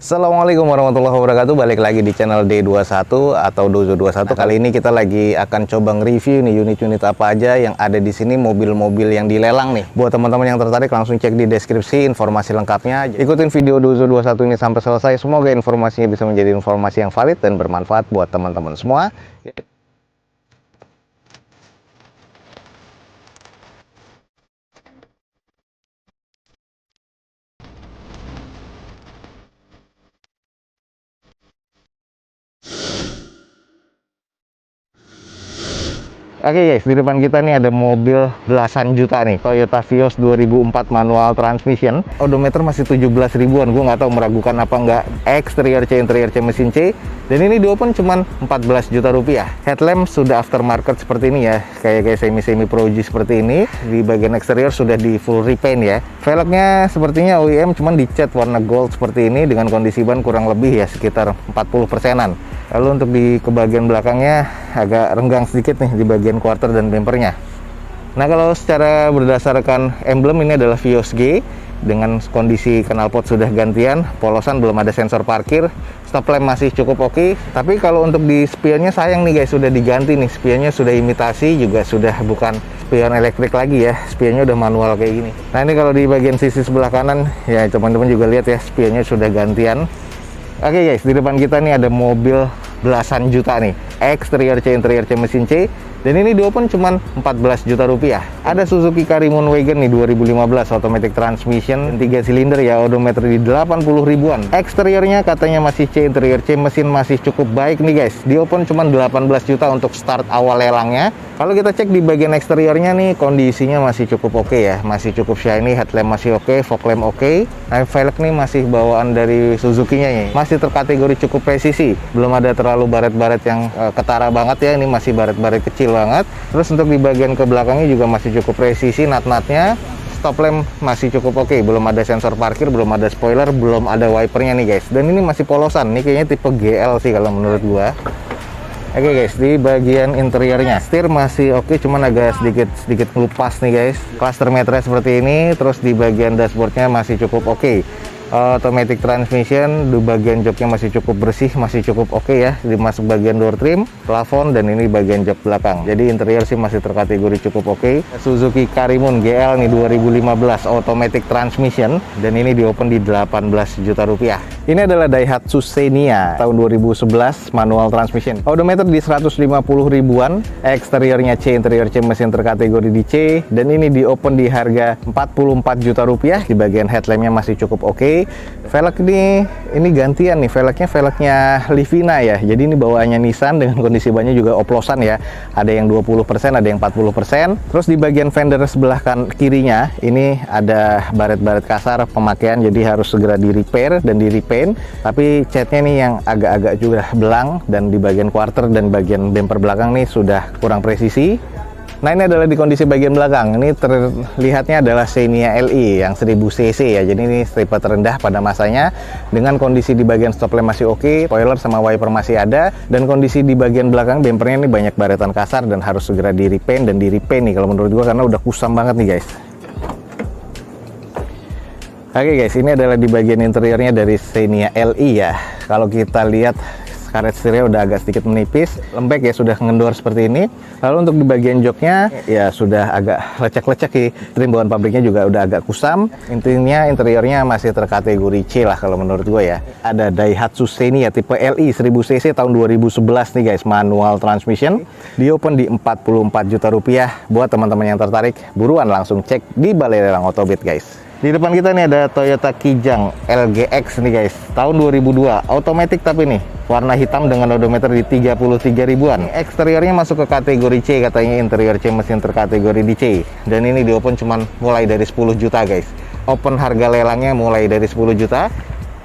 Assalamualaikum warahmatullahi wabarakatuh. Balik lagi di channel D21 atau Dozo21. Kali ini kita lagi akan coba nge-review nih unit-unit apa aja yang ada di sini, mobil-mobil yang dilelang nih. Buat teman-teman yang tertarik langsung cek di deskripsi informasi lengkapnya. Ikutin video Dozo21 ini sampai selesai. Semoga informasinya bisa menjadi informasi yang valid dan bermanfaat buat teman-teman semua. Oke guys, di depan kita nih ada mobil belasan juta nih, Toyota Vios 2004 manual transmission. Odometer masih 17 ribuan, gue nggak tahu meragukan apa nggak. Exterior C, interior C, mesin C. Dan ini diopen cuman 14 juta rupiah. Headlamp sudah aftermarket seperti ini ya, kayak semi-semi Pro G seperti ini. Di bagian eksterior sudah di full repaint ya. Velgnya sepertinya OEM, cuman dicat warna gold seperti ini dengan kondisi ban kurang lebih ya sekitar 40%-an. Lalu untuk di bagian belakangnya agak renggang sedikit nih di bagian quarter dan bempernya. Nah, kalau secara berdasarkan emblem ini adalah Vios G dengan kondisi knalpot sudah gantian, polosan belum ada sensor parkir, stop lamp masih cukup oke. Tapi kalau untuk di spionnya sayang nih guys, sudah diganti nih, spionnya sudah imitasi, juga sudah bukan spion elektrik lagi ya, spionnya udah manual kayak gini. Nah, ini kalau di bagian sisi sebelah kanan ya teman-teman juga lihat ya, spionnya sudah gantian. Oke guys, di depan kita nih ada mobil belasan juta nih, exterior C, interior C, mesin C. Dan ini diopen cuman 14 juta rupiah. Ada Suzuki Karimun Wagon nih 2015 automatic transmission 3 silinder ya, odometer di 80 ribuan. Eksteriornya katanya masih C, interior C, mesin masih cukup baik nih guys. Diopen cuman 18 juta untuk start awal lelangnya. Kalau kita cek di bagian eksteriornya nih, kondisinya masih cukup oke ya, masih cukup shiny, headlamp masih oke, fog lamp oke. Nah, velg nih masih bawaan dari Suzuki-nya nih, masih terkategori cukup presisi, belum ada terlalu baret-baret yang ketara banget ya, ini masih baret-baret kecil banget. Terus untuk di bagian ke belakangnya juga masih cukup presisi, nat-natnya. Stop lamp masih cukup oke, belum ada sensor parkir, belum ada spoiler, belum ada wipernya nih guys. Dan ini masih polosan, ini kayaknya tipe GL sih kalau menurut gua. Oke guys, di bagian interiornya setir masih oke, cuman agak sedikit ngelupas nih guys. Cluster meternya seperti ini, terus di bagian dashboardnya masih cukup oke. Automatic transmission, di bagian joknya masih cukup bersih, masih cukup oke ya. Di masuk bagian door trim, plafon, dan ini bagian jok belakang. Jadi interior sih masih terkategori cukup oke. Suzuki Karimun GL nih 2015 automatic transmission, dan ini diopen di 18 juta rupiah. Ini adalah Daihatsu Xenia tahun 2011 manual transmission. Odometer di 150 ribuan, eksteriornya C, interior C, mesin terkategori di C, dan ini diopen di harga 44 juta rupiah. Di bagian headlampnya masih cukup oke. Velg ini gantian nih, velgnya Livina ya. Jadi ini bawaannya Nissan dengan kondisi bannya juga oplosan ya. Ada yang 20%, ada yang 40%. Terus di bagian fender sebelah kirinya ini ada baret-baret kasar pemakaian, jadi harus segera di repair dan di repaint. Tapi catnya nih yang agak-agak juga belang, dan di bagian quarter dan bagian bumper belakang nih sudah kurang presisi. Nah, ini adalah di kondisi bagian belakang. Ini terlihatnya adalah Xenia LE yang 1000 cc ya. Jadi ini tipe terendah pada masanya. Dengan kondisi di bagian stop lamp masih oke, spoiler sama wiper masih ada, dan kondisi di bagian belakang bempernya ini banyak baretan kasar dan harus segera di repaint dan di repaint nih kalau menurut gua, karena udah kusam banget nih guys. Oke guys, ini adalah di bagian interiornya dari Xenia LE ya. Kalau kita lihat, karet setirnya udah agak sedikit menipis, lembek ya, sudah ngendor seperti ini. Lalu untuk di bagian joknya ya sudah agak lecek-lecek sih, trim bawaan pabriknya juga udah agak kusam. Intinya interiornya masih terkategori C lah kalau menurut gue ya. Ada Daihatsu Xenia tipe LE 1000 cc tahun 2011 nih guys, manual transmission. Diopen di 44 juta rupiah. Buat teman-teman yang tertarik, buruan langsung cek di Balai Lelang Otobit guys. Di depan kita nih ada Toyota Kijang LGX nih guys, tahun 2002, automatic tapi nih, warna hitam dengan odometer di 33 ribuan. Eksteriornya masuk ke kategori C, katanya interior C, mesin terkategori di C. Dan ini diopen cuman mulai dari 10 juta guys. Open harga lelangnya mulai dari 10 juta.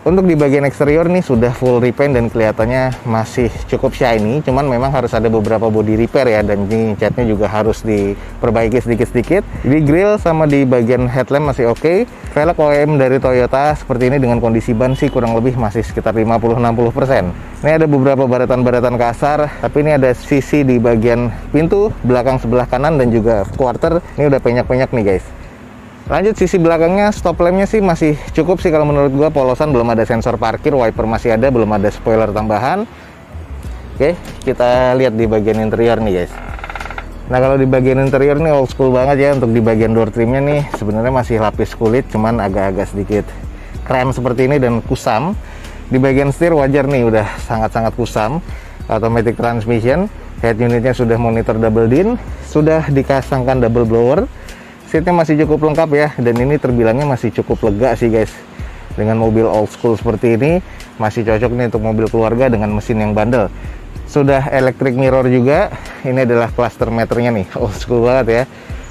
Untuk di bagian eksterior nih sudah full repaint dan kelihatannya masih cukup shiny, cuman memang harus ada beberapa body repair ya, dan ini catnya juga harus diperbaiki sedikit-sedikit. Di grill sama di bagian headlamp masih oke. Velg OEM dari Toyota seperti ini dengan kondisi ban sih kurang lebih masih sekitar 50-60%. Ini ada beberapa baretan-baretan kasar, tapi ini ada sisi di bagian pintu belakang sebelah kanan dan juga quarter. Ini udah penyak-penyak nih guys. Lanjut sisi belakangnya, stop lampnya sih masih cukup sih kalau menurut gua, polosan, belum ada sensor parkir, wiper masih ada, belum ada spoiler tambahan. Oke, kita lihat di bagian interior nih guys. Nah kalau di bagian interior nih old school banget ya. Untuk di bagian door trimnya nih sebenarnya masih lapis kulit, cuman agak-agak sedikit krem seperti ini dan kusam. Di bagian setir wajar nih, udah sangat-sangat kusam. Automatic transmission, head unitnya sudah monitor double din, sudah dikasangkan double blower. Seatnya masih cukup lengkap ya, dan ini terbilangnya masih cukup lega sih guys. Dengan mobil old school seperti ini masih cocok nih untuk mobil keluarga dengan mesin yang bandel. Sudah electric mirror juga. Ini adalah cluster meternya nih, old school banget ya.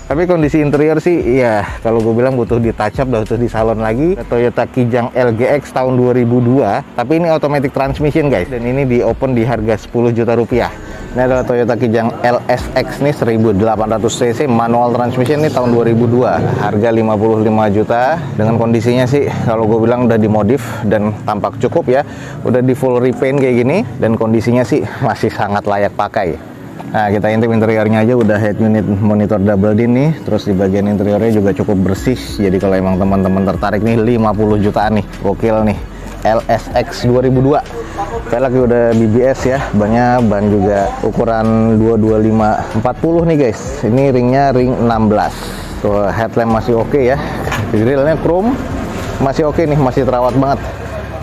Tapi kondisi interior sih ya kalau gue bilang butuh di touch up, butuh di salon lagi. Toyota Kijang LGX tahun 2002, tapi ini automatic transmission guys, dan ini di open di harga 10 juta rupiah. Ini adalah Toyota Kijang LSX nih, 1800 cc manual transmission nih tahun 2002, harga 55 juta. Dengan kondisinya sih kalau gue bilang udah dimodif dan tampak cukup ya, udah di full repaint kayak gini, dan kondisinya sih masih sangat layak pakai. Nah kita intip interiornya aja, udah head unit monitor double din nih, terus di bagian interiornya juga cukup bersih. Jadi kalau emang teman-teman tertarik nih, 50 jutaan nih, gokil nih. LSX 2002, velgnya udah BBS ya, ban juga ukuran 225/40 nih guys. Ini ringnya ring 16. Tuh headlamp masih oke ya, grillnya chrome masih oke nih, masih terawat banget.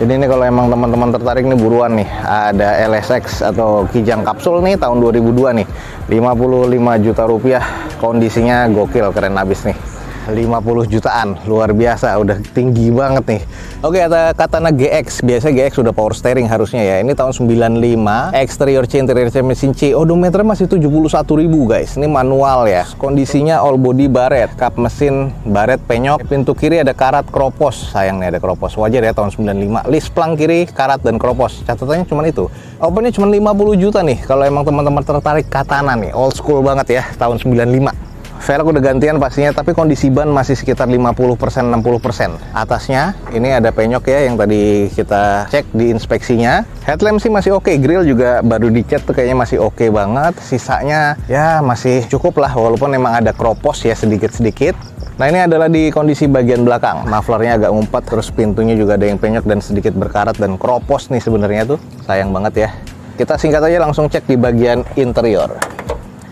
Jadi ini kalau emang teman-teman tertarik nih, buruan nih, ada LSX atau Kijang Kapsul nih tahun 2002 nih, 55 juta rupiah, kondisinya gokil, keren abis nih. 50 jutaan, luar biasa, udah tinggi banget nih. Oke, ada Katana GX, biasanya GX sudah power steering harusnya ya. Ini tahun 95, exterior C, interior C, mesin C, odometer masih 71.000 guys. Ini manual ya, kondisinya all body baret, kap mesin baret penyok, pintu kiri ada karat kropos, sayang nih ada kropos, wajar ya tahun 95. List plang kiri karat dan kropos, catatannya cuma itu. Opennya cuma 50 juta nih, kalau emang teman-teman tertarik Katana nih, old school banget ya, tahun 95. Velg udah gantian pastinya, tapi kondisi ban masih sekitar 50%, 60%. Atasnya ini ada penyok ya yang tadi kita cek di inspeksinya. Headlamp sih masih oke, grill juga baru dicat tuh kayaknya masih oke banget. Sisanya ya masih cukup lah, walaupun memang ada kropos ya sedikit-sedikit. Nah ini adalah di kondisi bagian belakang, mufflernya agak ngumpat, terus pintunya juga ada yang penyok dan sedikit berkarat dan kropos nih sebenarnya tuh, sayang banget ya. Kita singkat aja langsung cek di bagian interior.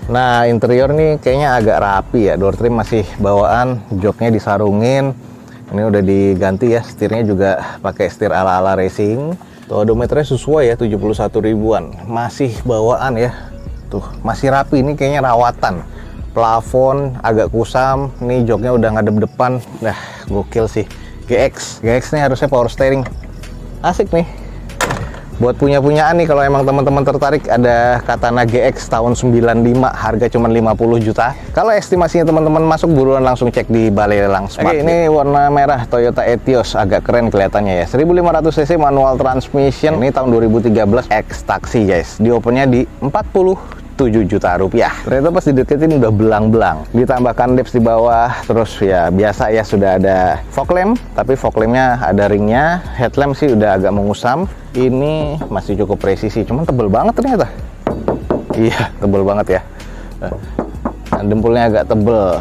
Nah interior nih kayaknya agak rapi ya, door trim masih bawaan, joknya disarungin, ini udah diganti ya, setirnya juga pakai setir ala-ala racing. Tuh odometernya sesuai ya, 71 ribuan, masih bawaan ya, tuh masih rapi, ini kayaknya rawatan. Plafon agak kusam, nih joknya udah ngadep depan, nah gokil sih. GX nih harusnya power steering, asik nih. Buat punya-punyaan nih, kalau emang teman-teman tertarik, ada Katana GX tahun 95, harga cuma 50 juta. Kalau estimasinya teman-teman masuk, buruan langsung cek di Balai Lelang Smart. Oke, ini warna merah Toyota Etios, agak keren kelihatannya ya. 1500 cc manual transmission, ini tahun 2013, X taksi guys. Di opennya di 47 juta rupiah. Ternyata pas dideketin udah belang-belang. Ditambahkan lips di bawah, terus ya biasa ya sudah ada fog lamp, tapi fog lampnya ada ringnya. Headlamp sih udah agak mengusam. Ini masih cukup presisi, cuman tebel banget ternyata. Iya, tebel banget ya. Nah, dempulnya agak tebel.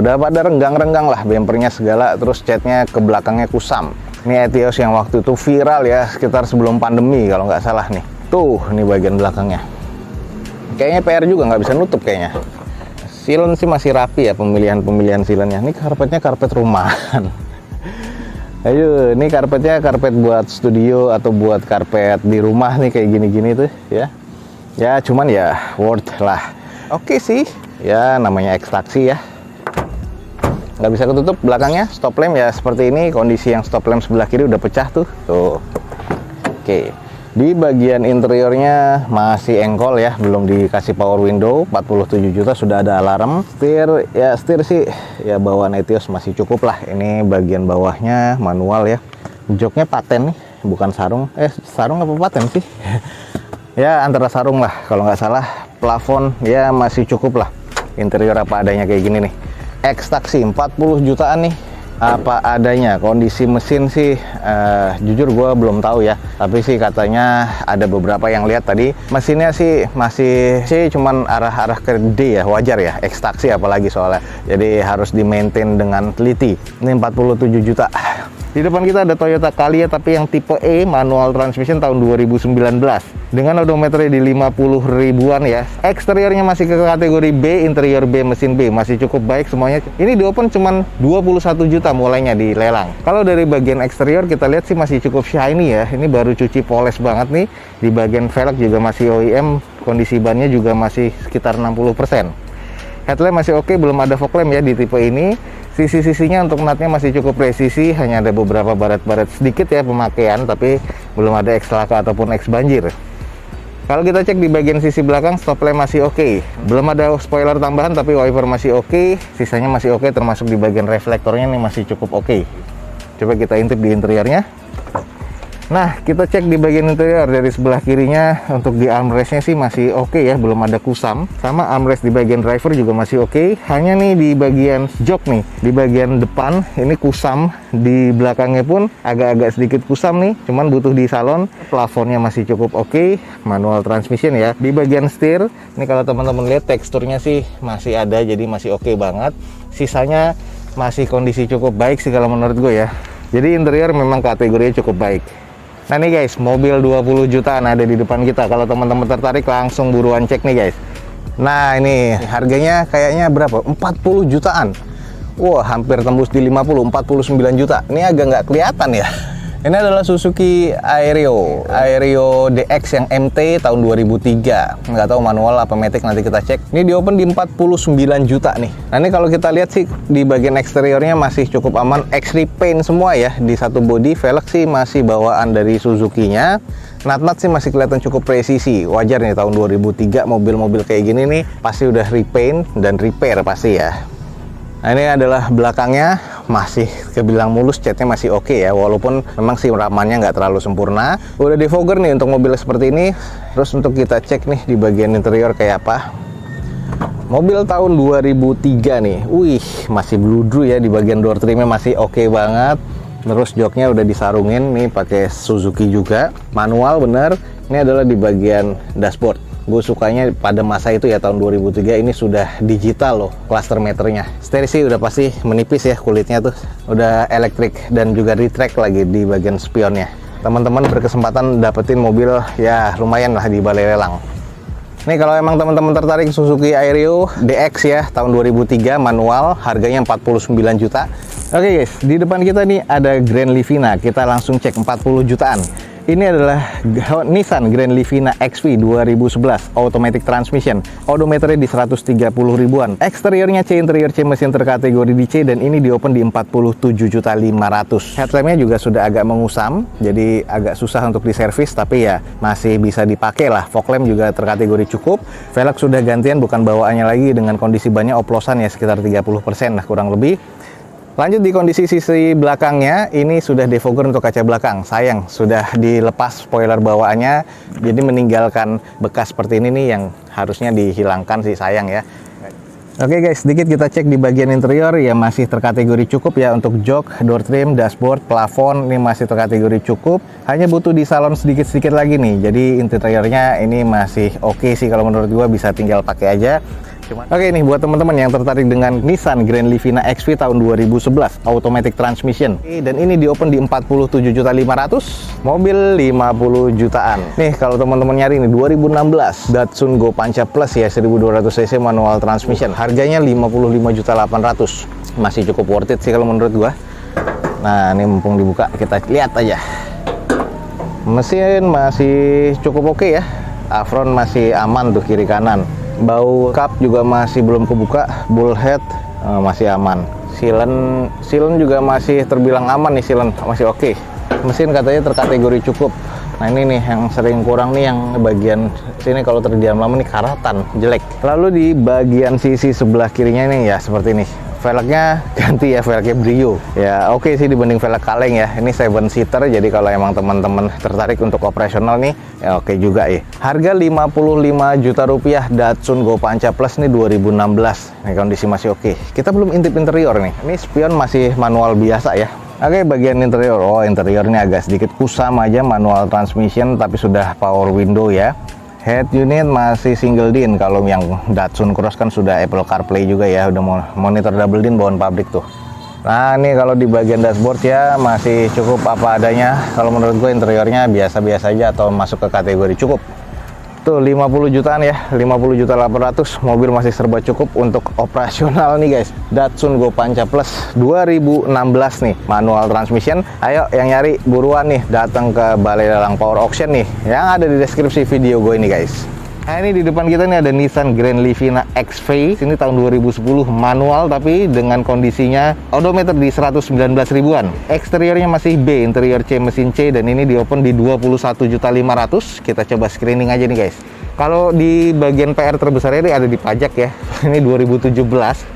Udah pada renggang-renggang lah, bempernya segala, terus catnya ke belakangnya kusam. Ini Etios yang waktu itu viral ya, sekitar sebelum pandemi kalau nggak salah nih. Tuh, ini bagian belakangnya. Kayaknya PR juga nggak bisa nutup kayaknya. Silen sih masih rapi ya, pemilihan silennya. Ini karpetnya karpet rumahan. Ayo, ini karpetnya karpet buat studio atau buat karpet di rumah nih kayak gini-gini tuh ya. Ya cuman ya worth lah. Oke sih, ya namanya X taksi ya. Nggak bisa ketutup belakangnya, stop lamp ya seperti ini. Kondisi yang stop lamp sebelah kiri udah pecah tuh. Tuh. Oke. Di bagian interiornya masih engkol ya, belum dikasih power window. 47 juta sudah ada alarm. Setir sih ya bawaan Etios masih cukup lah. Ini bagian bawahnya manual ya. Joknya paten nih, bukan sarung. Sarung apa paten sih? Ya antara sarung lah kalau nggak salah. Plafon ya masih cukup lah. Interior apa adanya kayak gini nih. X taksi 40 jutaan nih. apa adanya. Kondisi mesin sih jujur gue belum tahu ya, tapi sih katanya ada beberapa yang lihat tadi mesinnya sih masih cuman arah-arah ke D ya, wajar ya, ekstraksi apalagi soalnya, jadi harus di maintain dengan teliti. Ini 47 juta. Di depan kita ada Toyota Calya tapi yang tipe E, manual transmission tahun 2019 dengan odometernya di 50 ribuan ya. Eksteriornya masih ke kategori B, interior B, mesin B, masih cukup baik semuanya. Ini di open cuman 21 juta mulainya di lelang. Kalau dari bagian eksterior kita lihat sih masih cukup shiny ya. Ini baru cuci poles banget nih. Di bagian velg juga masih OEM, kondisi bannya juga masih sekitar 60%. Headlamp masih oke, belum ada fog lamp ya di tipe ini. Sisi-sisinya untuk natnya masih cukup presisi, hanya ada beberapa baret-baret sedikit ya pemakaian, tapi belum ada X laka ataupun X banjir. Kalau kita cek di bagian sisi belakang, stop lamp masih oke. Belum ada spoiler tambahan, tapi wiper masih oke. Sisanya masih oke, termasuk di bagian reflektornya nih masih cukup oke. Coba kita intip di interiornya. Nah, kita cek di bagian interior dari sebelah kirinya. Untuk di armrestnya sih masih oke ya, belum ada kusam. Sama armrest di bagian driver juga masih oke. Hanya nih di bagian jok nih, di bagian depan ini kusam. Di belakangnya pun agak-agak sedikit kusam nih, cuman butuh di salon. Plafonnya masih cukup oke, manual transmission ya. Di bagian setir, ini kalau teman-teman lihat teksturnya sih masih ada, jadi masih oke banget. Sisanya masih kondisi cukup baik sih kalau menurut gue ya. Jadi interior memang kategorinya cukup baik. Nah nih guys, mobil 20 jutaan ada di depan kita. Kalau teman-teman tertarik langsung buruan cek nih guys. Nah ini harganya kayaknya berapa? 40 jutaan. Wah, hampir tembus di 50, 49 juta. Ini agak nggak kelihatan ya. Ini adalah Suzuki Aerio DX yang MT tahun 2003. Nggak tahu manual apa matic, nanti kita cek. Ini di open di 49 juta nih. Nah ini kalau kita lihat sih di bagian eksteriornya masih cukup aman. X-repaint semua ya di satu body. Velg sih masih bawaan dari Suzuki-nya. Nat-nat sih masih kelihatan cukup presisi. Wajar nih tahun 2003 mobil-mobil kayak gini nih pasti udah repaint dan repair pasti ya. Nah ini adalah belakangnya, masih kebilang mulus, catnya masih oke ya, walaupun memang sih ramannya nggak terlalu sempurna. Udah defogger nih untuk mobil seperti ini. Terus untuk kita cek nih di bagian interior kayak apa. Mobil tahun 2003 nih, wih masih bludru ya, di bagian door trimnya masih oke banget. Terus joknya udah disarungin nih pakai Suzuki juga, manual bener. Ini adalah di bagian dashboard. Gue sukanya pada masa itu ya, tahun 2003 ini sudah digital loh cluster meternya. Stereo sih udah pasti menipis ya kulitnya tuh. Udah elektrik dan juga retract lagi di bagian spionnya. Teman-teman berkesempatan dapetin mobil ya lumayan lah di balai lelang. Nih kalau emang teman-teman tertarik Suzuki Aerio DX ya tahun 2003 manual, harganya 49 juta. Oke guys, di depan kita nih ada Grand Livina. Kita langsung cek 40 jutaan. Ini adalah Nissan Grand Livina XV 2011 automatic transmission, odometernya di 130 ribuan. Eksteriornya C, interior C, mesin terkategori di C, dan ini di open di 47.500.000. Headlampnya juga sudah agak mengusam, jadi agak susah untuk diservis, tapi ya masih bisa dipakai lah. Fog lamp juga terkategori cukup. Velg sudah gantian, bukan bawaannya lagi, dengan kondisi bannya oplosan ya sekitar 30% lah kurang lebih. Lanjut di kondisi sisi belakangnya, ini sudah defogger untuk kaca belakang. Sayang, sudah dilepas spoiler bawaannya, jadi meninggalkan bekas seperti ini nih yang harusnya dihilangkan sih, sayang ya. Oke guys, sedikit kita cek di bagian interior ya, masih terkategori cukup ya untuk jok, door trim, dashboard, plafon, ini masih terkategori cukup. Hanya butuh di salon sedikit-sedikit lagi nih, jadi interiornya ini masih oke sih kalau menurut gua, bisa tinggal pakai aja. Oke nih buat teman-teman yang tertarik dengan Nissan Grand Livina XV tahun 2011 automatic transmission, dan ini di open di 47.500.000, mobil 50 jutaan. Nih kalau teman-teman nyari ini 2016 Datsun Go Pancha Plus ya, 1200 cc manual transmission, harganya 55.800.000. Masih cukup worth it sih kalau menurut gua. Nah ini mumpung dibuka, kita lihat aja. Mesin masih cukup oke ya, apron masih aman tuh kiri kanan. Bau kap juga masih belum kebuka, bullhead masih aman. Silen juga masih terbilang aman nih, silen masih oke. Mesin katanya terkategori cukup. Nah ini nih yang sering kurang nih, yang bagian sini kalau terdiam lama nih karatan, jelek. Lalu di bagian sisi sebelah kirinya nih ya seperti ini. Velgnya ganti ya, velgnya Brio. Ya oke sih dibanding velg kaleng ya. Ini 7 seater, jadi kalau emang teman-teman tertarik untuk operasional nih, ya oke juga ya. Harga 55 juta rupiah Datsun Go Panca Plus nih 2016. Nih kondisi masih oke. Kita belum intip interior nih. Ini spion masih manual biasa ya. Oke, bagian interior. Oh, interiornya agak sedikit kusam aja, manual transmission tapi sudah power window ya. Head unit masih single din. Kalau yang Datsun Cross kan sudah Apple CarPlay juga ya, udah monitor double din bawaan pabrik tuh. Nah, ini kalau di bagian dashboard ya masih cukup apa adanya. Kalau menurut gue interiornya biasa-biasa aja atau masuk ke kategori cukup. Tuh 50 jutaan ya, 50 juta 800, mobil masih serba cukup untuk operasional nih guys. Datsun Go Panca Plus 2016 nih, manual transmission. Ayo yang nyari buruan nih, datang ke Balai Lelang Power Auction nih, yang ada di deskripsi video gue ini guys. Nah ini di depan kita nih ada Nissan Grand Livina XV. Ini tahun 2010, manual tapi dengan kondisinya odometer di 119 ribuan. Eksteriornya masih B, interior C mesin C, dan ini diopen di 21.500.000. Kita coba screening aja nih guys. Kalau di bagian PR terbesarnya ini ada di pajak ya. Ini 2017.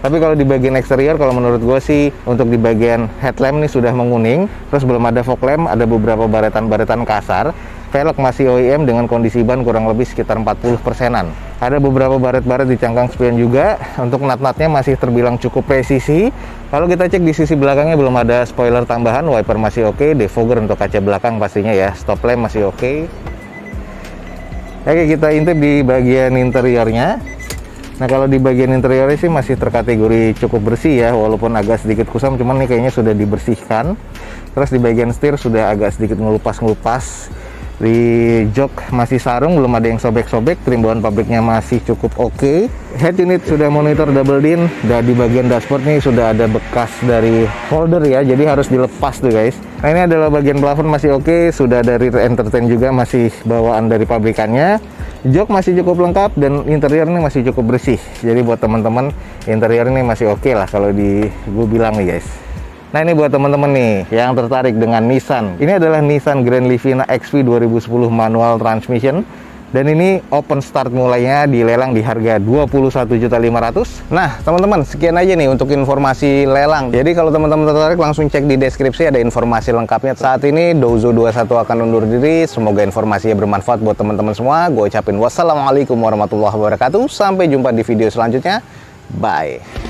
Tapi kalau di bagian eksterior, kalau menurut gue sih untuk di bagian headlamp nih sudah menguning. Terus belum ada fog lamp, ada beberapa baretan-baretan kasar. Velg masih OEM dengan kondisi ban kurang lebih sekitar 40%-an. Ada beberapa baret-baret di cangkang spion juga. Untuk nut-nutnya masih terbilang cukup presisi. Kalau kita cek di sisi belakangnya belum ada spoiler tambahan, wiper masih oke, defogger untuk kaca belakang pastinya ya, stop lamp masih oke. Oke, kita intip di bagian interiornya. Nah kalau di bagian interiornya sih masih terkategori cukup bersih ya, walaupun agak sedikit kusam, cuman nih kayaknya sudah dibersihkan. Terus di bagian setir sudah agak sedikit ngelupas-ngelupas. Di jok masih sarung, belum ada yang sobek-sobek. Trim bawaan pabriknya masih cukup oke. Head unit sudah monitor double din, dan di bagian dashboard nih sudah ada bekas dari holder ya, jadi harus dilepas tuh guys. Nah ini adalah bagian plafon masih oke, sudah ada rear entertain juga, masih bawaan dari pabrikannya. Jok masih cukup lengkap dan interior ini masih cukup bersih. Jadi buat teman-teman, interior ini masih oke lah kalau di gue bilang nih guys. Nah ini buat teman-teman nih yang tertarik dengan Nissan. Ini adalah Nissan Grand Livina XV 2010 manual transmission. Dan ini open start mulainya dilelang di harga 21.500.000. Nah teman-teman, sekian aja nih untuk informasi lelang. Jadi kalau teman-teman tertarik langsung cek di deskripsi, ada informasi lengkapnya. Saat ini Dozo 21 akan undur diri. Semoga informasinya bermanfaat buat teman-teman semua. Gue ucapin wassalamualaikum warahmatullahi wabarakatuh. Sampai jumpa di video selanjutnya. Bye.